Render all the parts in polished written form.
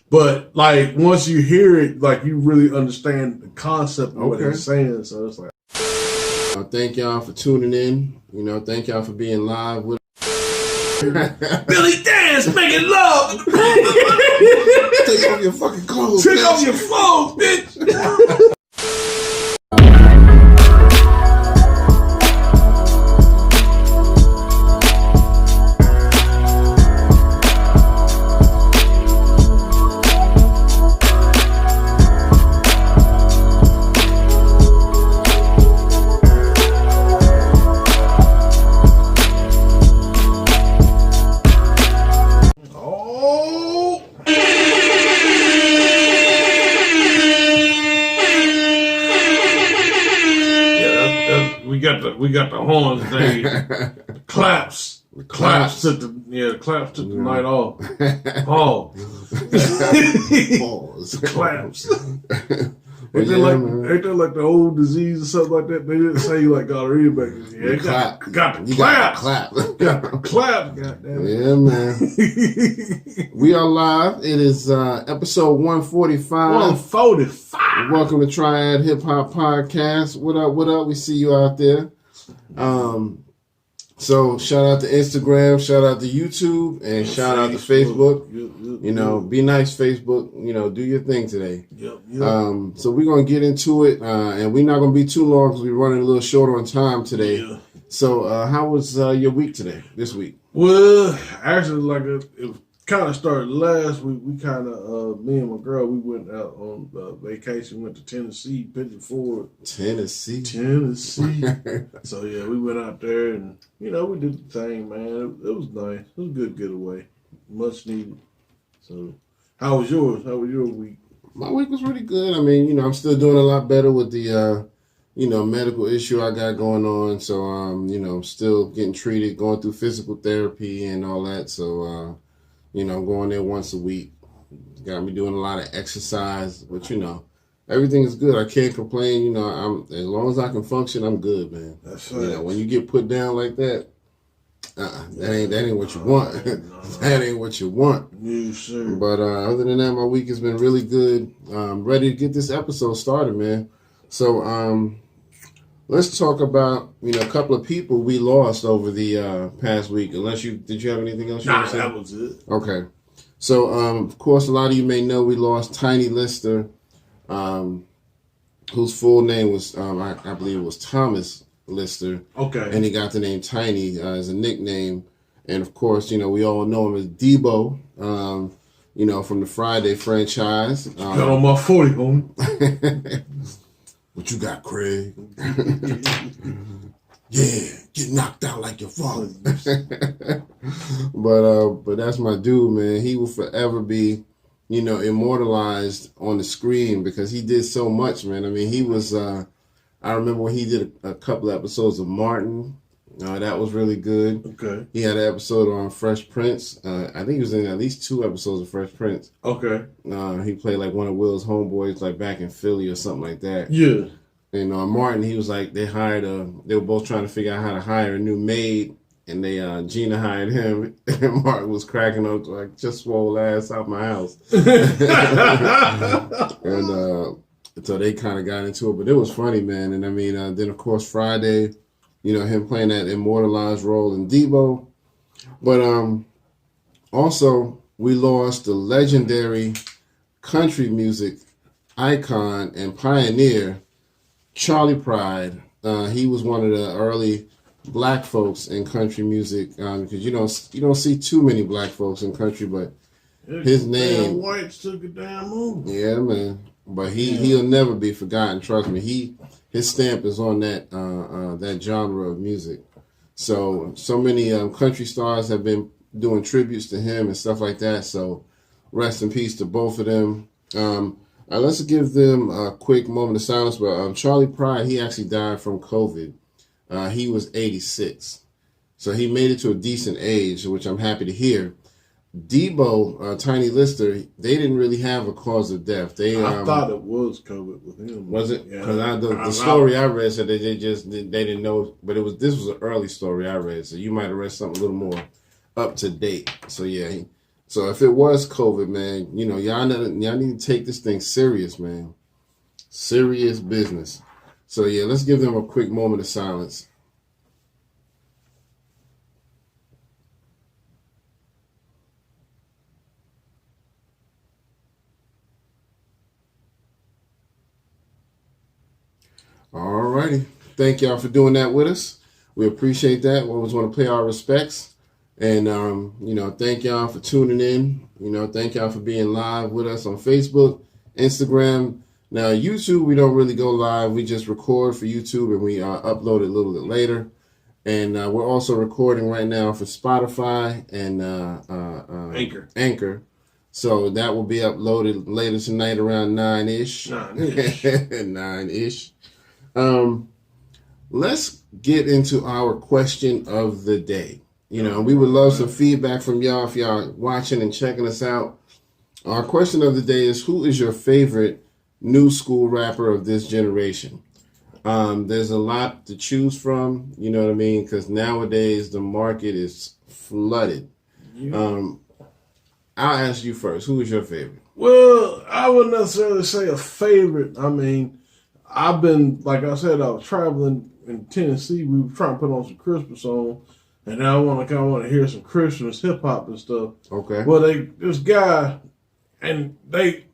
But like once you hear it, like you really understand the concept of what he's saying. So it's like, thank y'all for tuning in. Thank y'all for being live with Billy Dance making love. Take off your fucking clothes. Take off your clothes, bitch. We got the horns. They the claps. The claps took the night off. Pause. Claps. Ain't that like the old disease or something like that? They didn't say you like gonorrhea back then. Yeah, got the claps. Got the claps. Goddamn. Yeah, man. We are live. It is episode 145. 145. Welcome to Triad Hip Hop Podcast. What up? What up? We see you out there. So shout out to Instagram, shout out to YouTube, and shout out to Facebook. Be nice, Facebook. Do your thing today. Yep. So we're gonna get into it, and we're not gonna be too long because we're running a little short on time today. Yeah. So how was your week today? This week? Well, actually, it kind of started last week. We kind of, me and my girl, we went out on vacation. Went to Tennessee, Pigeon Forge. Tennessee. So yeah, we went out there and we did the thing, man. It was nice. It was a good getaway, much needed. So, how was yours? How was your week? My week was really good. I mean, I'm still doing a lot better with the medical issue I got going on. So, I'm still getting treated, going through physical therapy and all that. So, I'm going there once a week. Got me doing a lot of exercise, but everything is good. I can't complain. I'm as long as I can function, I'm good, man. That's right. When you get put down like that, that ain't what you want. That ain't what you want. No, sir. But other than that, my week has been really good. Ready to get this episode started, man. So let's talk about a couple of people we lost over the past week. Did you have anything else you want to say? That was it. Okay. So of course, a lot of you may know we lost Tiny Lister, whose full name was I believe it was Thomas Lister. Okay. And he got the name Tiny as a nickname. And of course, we all know him as Debo, from the Friday franchise. Got on my 40, homie. What you got, Craig? Yeah, get knocked out like your father. But that's my dude, man. He will forever be, immortalized on the screen because he did so much, man. I mean, he was. I remember when he did a couple of episodes of Martin. That was really good. Okay. He had an episode on Fresh Prince. I think he was in at least 2 episodes of Fresh Prince. Okay. He played like one of Will's homeboys, like back in Philly or something like that. Yeah. And Martin, he was like, they were both trying to figure out how to hire a new maid, and Gina hired him, and Martin was cracking up like, just swole ass out my house. And so they kind of got into it, but it was funny, man. And I mean, then of course Friday, him playing that immortalized role in Debo. But also, we lost the legendary country music icon and pioneer, Charlie Pride. He was one of the early black folks in country music because you don't see too many black folks in country, but his name. Whites took a damn move. Yeah, man. But he'll never be forgotten. Trust me. His stamp is on that that genre of music. So many country stars have been doing tributes to him and stuff like that. So rest in peace to both of them. Let's give them a quick moment of silence. But Charlie Pride, he actually died from COVID. He was 86. So he made it to a decent age, which I'm happy to hear. Debo, Tiny Lister, they didn't really have a cause of death. I thought it was COVID with him. Was it? Yeah. Because the story I read said that they didn't know, but this was an early story I read, so you might have read something a little more up to date. So yeah, So if it was COVID, man, y'all need to take this thing serious, man. Serious business. So yeah, let's give them a quick moment of silence. All righty. Thank y'all for doing that with us. We appreciate that. We always want to pay our respects. And, thank y'all for tuning in. Thank y'all for being live with us on Facebook, Instagram. Now, YouTube, we don't really go live. We just record for YouTube and we upload it a little bit later. And we're also recording right now for Spotify and Anchor. So that will be uploaded later tonight around 9-ish. 9-ish. Let's get into our question of the day. We would love some feedback from y'all if y'all watching and checking us out. Our question of the day is, who is your favorite new school rapper of this generation? There's a lot to choose from, you know what I mean? Because nowadays the market is flooded. I'll ask you first. Who is your favorite? Well, I wouldn't necessarily say a favorite. I mean, I've been, like I said, I was traveling in Tennessee. We were trying to put on some Christmas songs. And now I want to hear some Christmas hip hop and stuff. Okay. Well, this guy, and they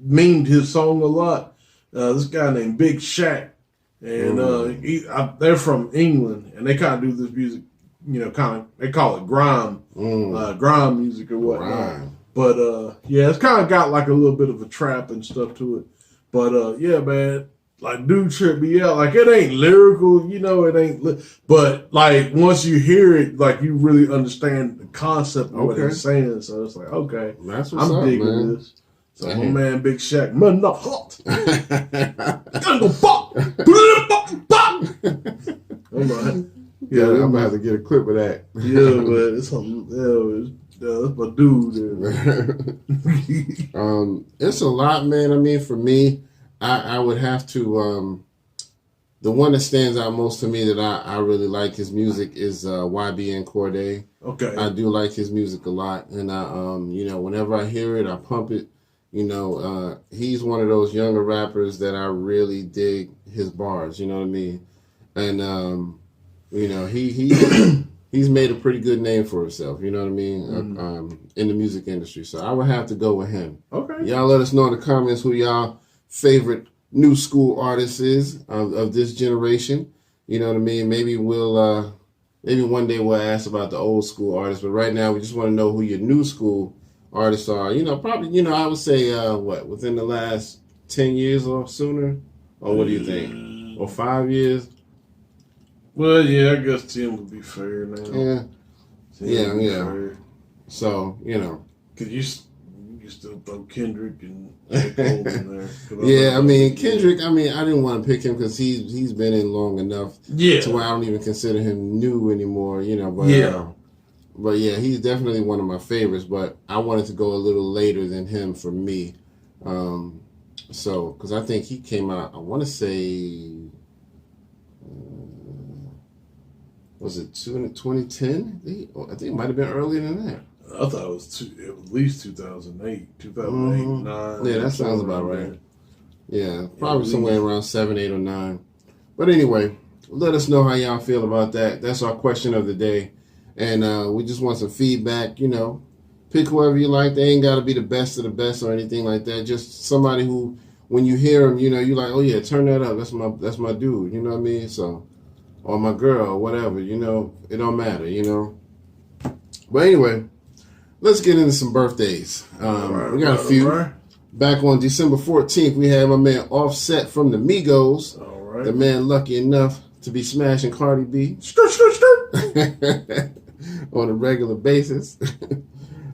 memed his song a lot. This guy named Big Shaq, and they're from England, and they kind of do this music, they call it grime, grime music or whatnot. Grime. But it's kind of got like a little bit of a trap and stuff to it. But man. Like, dude trip me out. Like, it ain't lyrical, it ain't. But, like, once you hear it, like, you really understand the concept of what he's saying. So it's like, okay, that's what's I'm digging man. This. So, my man, Big Shaq, man, not hot. Gonna go pop. Yeah, I'm gonna have to get a clip of that. Yeah, man, it's something. That's my dude. It's a lot, man. I mean, for me, I would have to, the one that stands out most to me that I really like his music is YBN Cordae. Okay. I do like his music a lot. And whenever I hear it, I pump it. He's one of those younger rappers that I really dig his bars, you know what I mean? And, he's made a pretty good name for himself, you know what I mean? In the music industry. So I would have to go with him. Okay. Y'all let us know in the comments who y'all favorite new school artist is of this generation. You know what I mean? Maybe maybe one day we'll ask about the old school artists, but right now we just want to know who your new school artists are. Probably, I would say, within the last 10 years or sooner? Or what do you think? Or 5 years? Well, yeah, I guess 10 would be fair now. Yeah. Fair. So, Because you still throw Kendrick and J. Cole in there. Yeah, I mean, Kendrick, I didn't want to pick him because he's been in long enough to where I don't even consider him new anymore, but he's definitely one of my favorites, but I wanted to go a little later than him for me. Because I think he came out, I want to say, was it 2010? I think it might have been earlier than that. I thought it was at least 2008, 9. Yeah, that sounds about right. Yeah, probably somewhere around 7, 8, or 9. But anyway, let us know how y'all feel about that. That's our question of the day. And we just want some feedback, Pick whoever you like. They ain't got to be the best of the best or anything like that. Just somebody who, when you hear them, you're like, oh yeah, turn that up. That's my dude, you know what I mean? So, or my girl, or whatever, it don't matter, But anyway, let's get into some birthdays. We got a few. Right. Back on December 14th, we had my man Offset from the Migos. All right. The man lucky enough to be smashing Cardi B. Skirt, skirt, skirt. On a regular basis.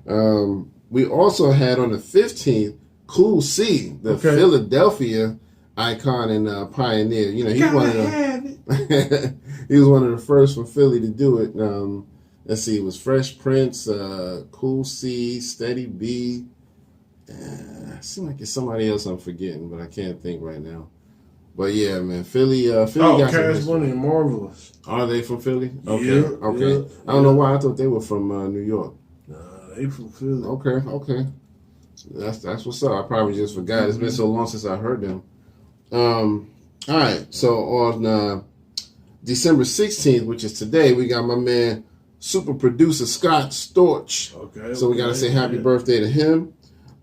We also had on the 15th, Cool C, the Philadelphia icon and pioneer. He's one of the he was one of the first from Philly to do it. Let's see, it was Fresh Prince, Cool C, Steady B. Seems like it's somebody else I'm forgetting, but I can't think right now. But yeah, man, Philly got Cash Money and Marvelous. Are they from Philly? Okay, yeah, okay. Yeah, I don't know why I thought they were from New York. He from Philly. Okay. That's what's up. I probably just forgot. It's been so long since I heard them. All right. So on December 16th, which is today, we got my man, super producer Scott Storch. Okay. So we got to say happy birthday to him.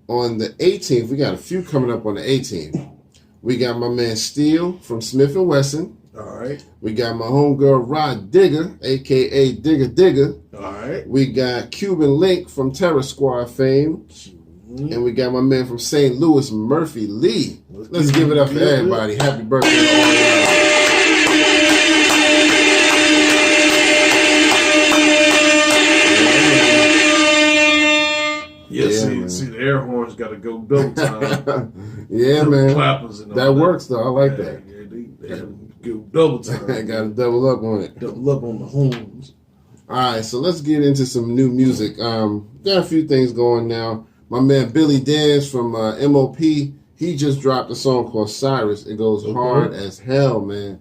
On the 18th, we got a few coming up on the 18th. We got my man Steele from Smith & Wesson. All right. We got my homegirl Rod Digger, a.k.a. Digger. All right. We got Cuban Link from Terror Squad fame. And we got my man from St. Louis, Murphy Lee. Let's give it up for everybody. Happy birthday to all y'all. Yeah, see, the air horns got to go double time. Yeah, man. Clappers and all that works, though. I like that. Yeah, they go double time. I got to double up on it. Double up on the horns. All right, so let's get into some new music. Got a few things going now. My man Billy Dance from MOP, he just dropped a song called Cyrus. It goes hard as hell, man.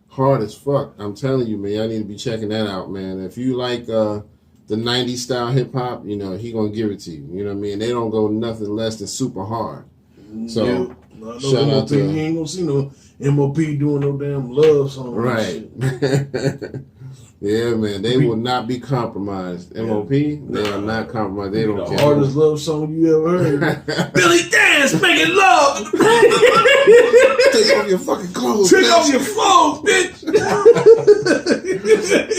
Hard as fuck. I'm telling you, man. I need to be checking that out, man. If you like the 90s style hip hop, you know, he gonna give it to you. You know what I mean? They don't go nothing less than super hard. So shout out to you ain't gonna see no MOP doing no damn love song. Right. Yeah, man. They will not be compromised. MOP, they are not compromised. They don't care. The hardest love song you ever heard. Billy Dance making love. Take off your fucking clothes. Take off your clothes, bitch.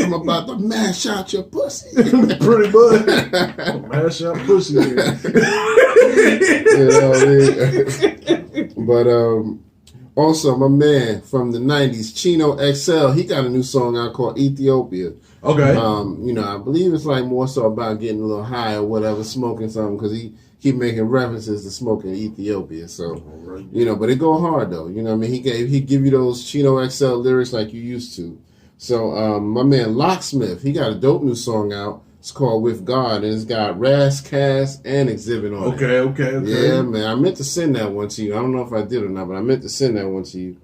I'm about to mash out your pussy. Pretty much. Mash out pussy. You know what I mean? But also, my man from the 90s, Chino XL, he got a new song out called Ethiopia. Okay. You know, I believe it's like more so about getting a little high or whatever, smoking something, because he keep making references to smoking Ethiopia. So, you know, but it go hard, though. You know what I mean? He give you those Chino XL lyrics like you used to. So, my man Locksmith, he got a dope new song out. It's called With God, and it's got Raz, Cass, and Exhibit on it. Okay. Yeah, man. I meant to send that one to you. I don't know if I did or not, but I meant to send that one to you.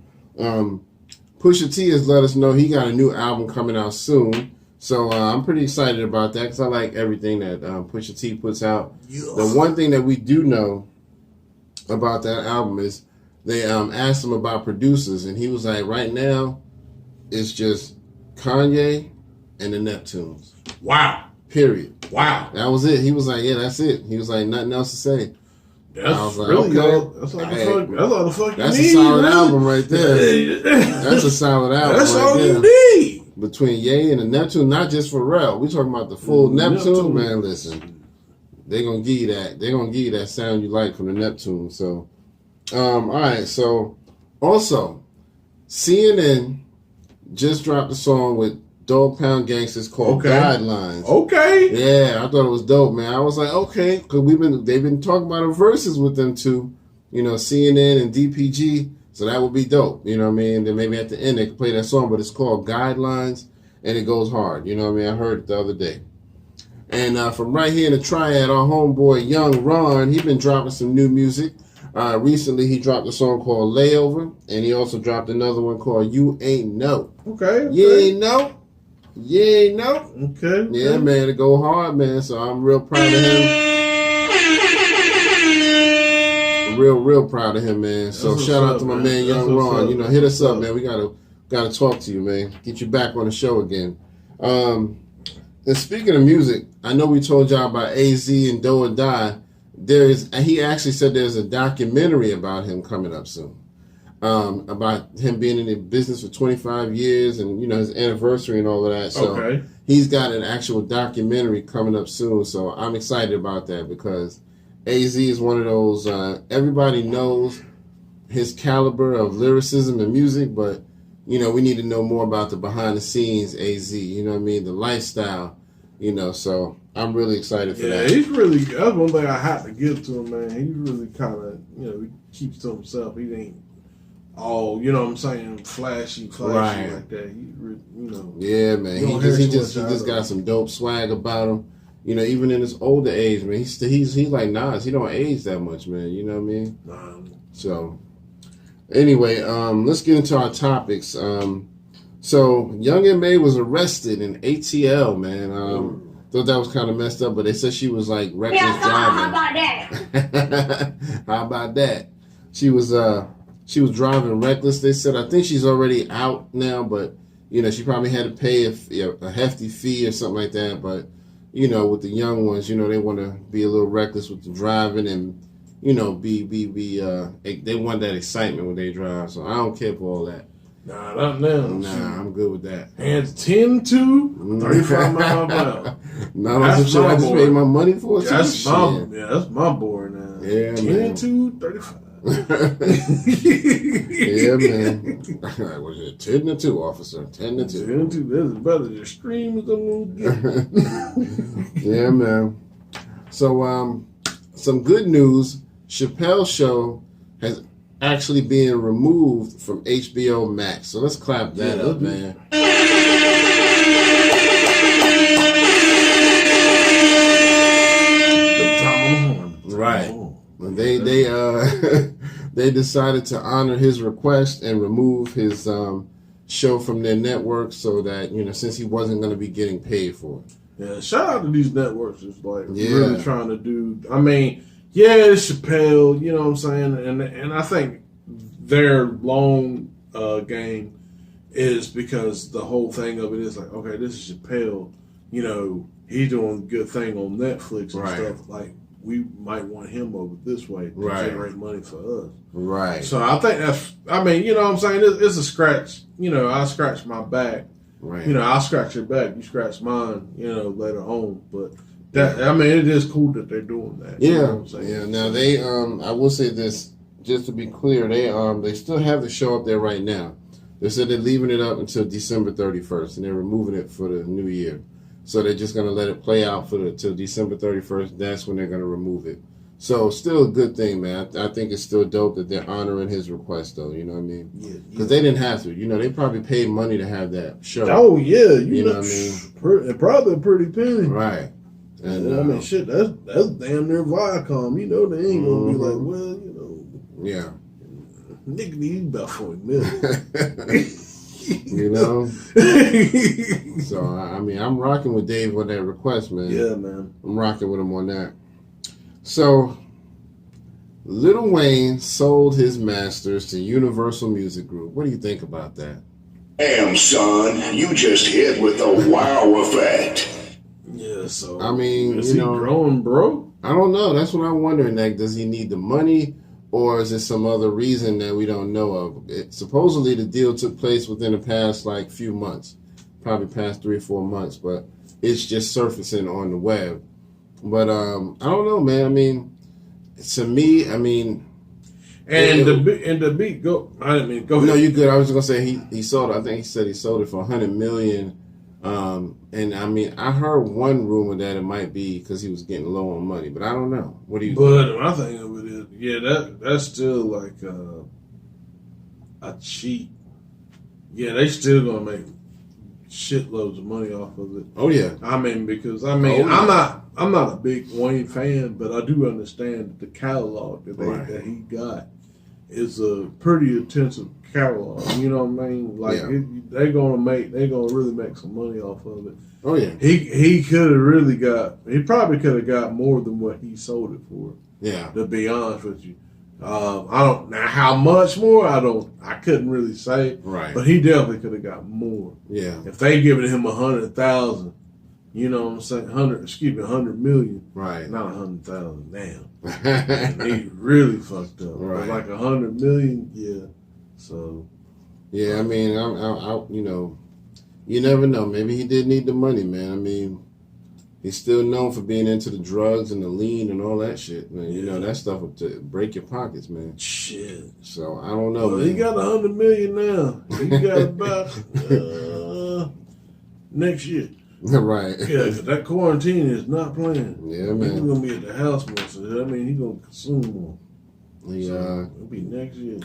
Pusha T has let us know he got a new album coming out soon. So I'm pretty excited about that because I like everything that Pusha T puts out. Yeah. The one thing that we do know about that album is they asked him about producers, and he was like, right now, it's just Kanye and the Neptunes. Wow. Period. Wow. That was it. He was like, yeah, that's it. He was like, nothing else to say. That's like, really okay. That's all the fuck that's you need. That's a solid album right there. That's a solid album. That's right all there. you need. Between Ye and the Neptune, not just Pharrell. We talking about the full Neptune, man. Listen, they gonna give you that. They gonna give you that sound you like from the Neptune. So, all right. So, also, CNN just dropped a song with Dog Pound Gangsters called Guidelines. Okay. Yeah, I thought it was dope, man. I was like, okay, because they've been talking about a verses with them two, you know, CNN and DPG. So that would be dope, you know what I mean? Then maybe at the end they could play that song, but it's called Guidelines, and it goes hard, you know what I mean? I heard it the other day. And from right here in the Triad, our homeboy Young Ron, he been dropping some new music. Recently he dropped a song called Layover, and he also dropped another one called You Ain't Know. Okay. You ain't know? You ain't know? Okay. Yeah, man, it go hard, man, so I'm real proud of him. Real proud of him, man. So shout out to my man Young Ron. You know, hit us up, man. We gotta talk to you, man. Get you back on the show again. And speaking of music, I know we told y'all about AZ and Do or Die. He actually said there's a documentary about him coming up soon. About him being in the business for 25 years and, you know, his anniversary and all of that. So he's got an actual documentary coming up soon. So I'm excited about that because AZ is one of those, everybody knows his caliber of lyricism and music, but, you know, we need to know more about the behind the scenes AZ, you know what I mean? The lifestyle, you know, so I'm really excited for that. Yeah, he's really, that's one thing I have to give to him, man. He's really kind of, you know, he keeps to himself. He ain't all, you know what I'm saying, flashy like that. He, you know. Yeah, man. He just got some dope swag about him. You know, even in his older age, man, he's like Nas. He don't age that much, man. You know what I mean? So, anyway, let's get into our topics. So, Young M.A. was arrested in ATL, man. thought that was kind of messed up, but they said she was like reckless driving. How about that? How about that? She was driving reckless. They said I think she's already out now, but she probably had to pay a hefty fee or something like that. But with the young ones, they want to be a little reckless with the driving and they want that excitement when they drive. So I don't care for all that. Nah, not now. Nah, I'm good with that. Hands 10 to 35 miles an hour. Not on some shit I just paid my money for. That's my board now. Yeah, 10 to 35. Yeah, man. Was it 10 to 2, officer? 10 to 2. 10 to 2. That's about as extreme as I'm going to get. Yeah, man. So, some good news. Chappelle show has actually being removed from HBO Max. So let's clap that up, man. Right. They decided to honor his request and remove his show from their network so that, since he wasn't going to be getting paid for it. Yeah, shout out to these networks. It's like really trying to do. I mean, it's Chappelle, you know what I'm saying? And I think their long game is because the whole thing of it is like, okay, this is Chappelle, he's doing a good thing on Netflix and stuff. Like, we might want him over this way to generate money for us. Right. So I think that's, you know what I'm saying? It's a scratch. I scratch my back. Right. I'll scratch your back. You scratch mine, later on. But it is cool that they're doing that. Yeah. You know what I'm saying? Yeah. Now they, I will say this, just to be clear, they still have the show up there right now. They said they're leaving it up until December 31st, and they're removing it for the new year. So they're just going to let it play out till December 31st. That's when they're going to remove it. So still a good thing, man. I think it's still dope that they're honoring his request, though. You know what I mean? Yeah. Because they didn't have to. They probably paid money to have that show. Oh, yeah. You know what I mean? Probably a pretty penny. Right. And, shit, that's damn near Viacom. They ain't going to be like, well, Yeah. Nigga need about 40 million. So, I'm rocking with Dave on that request, man. Yeah, man. I'm rocking with him on that. So, Lil Wayne sold his masters to Universal Music Group. What do you think about that? Damn, son, you just hit with the wow effect. Yeah, so is he growing broke? I don't know. That's what I'm wondering. Like, does he need the money, or is it some other reason that we don't know of? Supposedly, the deal took place within the past few months, probably past 3 or 4 months, but it's just surfacing on the web. But I don't know, man. To me, and the beat go. I didn't mean go ahead. No, you good. I was just gonna say he sold it. I think he said he sold it for $100 million. And I heard one rumor that it might be because he was getting low on money, but I don't know. What do you think? But my thing of it is, that's still like a cheat. Yeah, they still gonna make shitloads of money off of it. Oh yeah. Because I'm not a big Wayne fan, but I do understand that the catalog that he got is a pretty intensive catalog. You know what I mean? Like they're gonna really make some money off of it. Oh yeah. He probably could have got more than what he sold it for. Yeah. To be honest with you. I don't know how much more. I couldn't really say. Right. But he definitely could have got more. Yeah. If they given him 100,000, you know what I'm saying? 100 million. Right. Not 100,000. Damn. He really fucked up. Right. But like 100 million, yeah. So. Yeah, you never know. Maybe he did need the money, man. He's still known for being into the drugs and the lean and all that shit, man. You know, that stuff will break your pockets, man. Shit. So, I don't know, man. He got 100 million now. He got about next year. Right. Yeah, because that quarantine is not playing. Yeah, man. He's going to be at the house more, so that means he's going to consume more. Yeah. It'll be next year.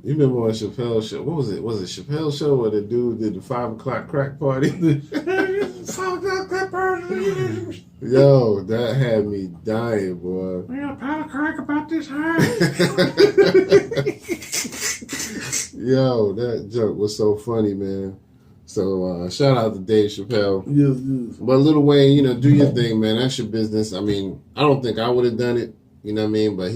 You remember on Chappelle show? What was it? Was it Chappelle show where the dude did the 5 o'clock crack party? 5 o'clock crack party. Yo, that had me dying, boy. We got a pile of crack about this high. Yo, that joke was so funny, man. So shout out to Dave Chappelle. Yes. But Lil Wayne, do your thing, man. That's your business. I mean, I don't think I would have done it. You know what I mean? But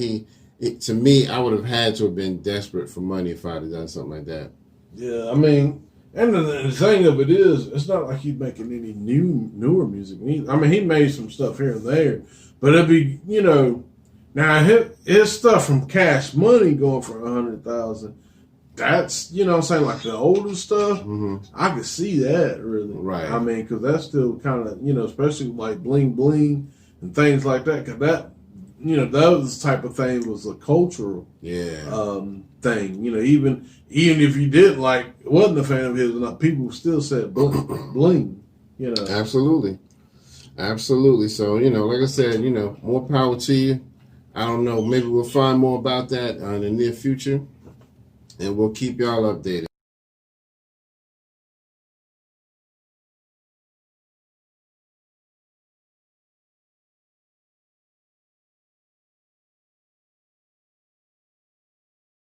to me, I would have had to have been desperate for money if I'd have done something like that. Yeah, I mean, and the thing of it is, it's not like he's making any newer music. I mean, he made some stuff here and there, but it'd be, now his stuff from Cash Money going for $100,000. That's, I'm saying, like the older stuff, I could see that, really. Right. I mean, because that's still kind of, especially like Bling Bling and things like that, because that, those type of thing was a cultural thing. Even if you wasn't a fan of his, people still said Bling, Absolutely. So, like I said, more power to you. I don't know, maybe we'll find more about that in the near future. And we'll keep y'all updated.